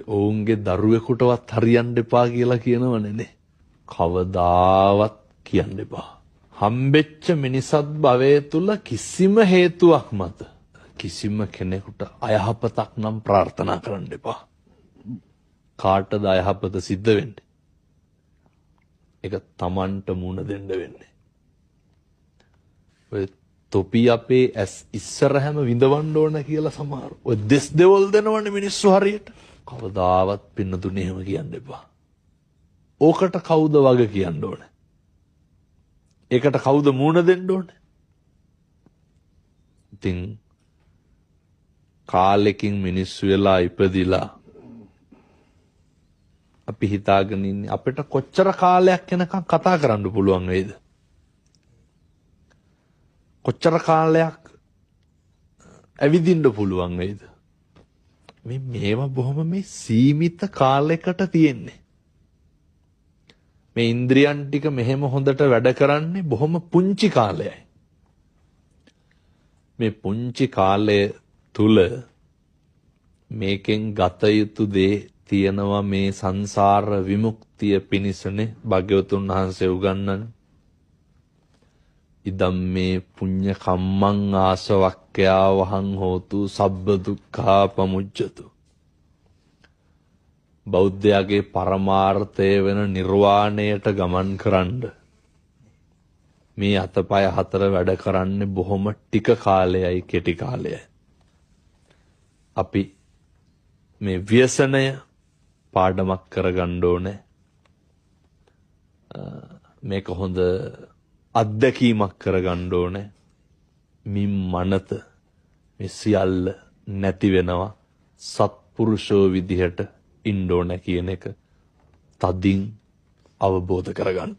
ඔවුන්ගේ දරුවෙකුටවත් හරියන්න එපා කියලා කියනවනේ නේ. කවදාවත් කියන්න එපා. හම්බෙච්ච මිනිසත් භවයේ තුල කිසිම හේතුවක් මත කිසිම කෙනෙකුට අයහපතක් නම් ප්‍රාර්ථනා කරන්න එපා. කාටද අයහපත සිද්ධ වෙන්නේ? ඒක Tamanට මුණ දෙන්න වෙන්නේ. ඔය තොපි අපේ ඇස් ඉස්සරහම විඳවන්න ඕන කියලා සමහර ඔය දෙස් දෙවල් දෙනවනේ මිනිස්සු හරියට. කවදාවත් පින්නතුනේ එහෙම කියන්න එපා. ඕකට කවුද වග කියන්න ඕන? ඒකට කවුද මුණ දෙන්න ඕන? ඉතින් කාලෙකින් මිනිස්සු වෙලා ඉපදිලා අපි හිතාගෙන ඉන්නේ අපිට කොච්චර කාලයක් යනකම් කතා කරන්න පුළුවන් වේද? කොච්චර කාලයක් ඇවිදින්න පුළුවන් වේද? මේවා බොහොම මේ සීමිත කාලයකට තියෙන්නේ. මේ ඉන්ද්‍රියන් ටික මෙහෙම හොඳට වැඩ කරන්නේ බොහොම පුංචි කාලයයි. මේ පුංචි කාලය තුල මේකෙන් ගත යුතු දේ තියෙනවා. මේ සංසාර විමුක්තිය පිණිසනේ භාග්‍යවතුන් වහන්සේ උගන්වන්නේ. ඉදම් මේ පුඤ්ඤ කම්මං ආසවක්ඛ්‍යා වහං හෝතු සබ්බ දුක්ඛා පමුච්ඡතු. බෞද්ධයාගේ පරමාර්ථය වෙන නිර්වාණයට ගමන් කරන්න මේ අතපය හතර වැඩ කරන්නේ බොහොම ටික කාලයයි, කෙටි කාලයයි. අපි මේ ව්‍යසනය පාඩමක් කරගන්න ඕනේ. මේක හොඳ අත්දැකීමක් කරගන්න ඕනේ. මින් මනත මේ සියල්ල නැති වෙනවා. සත්පුරුෂෝ විදිහට ඉන්න ඕනේ කියන එක තදින් අවබෝධ කරගන්න.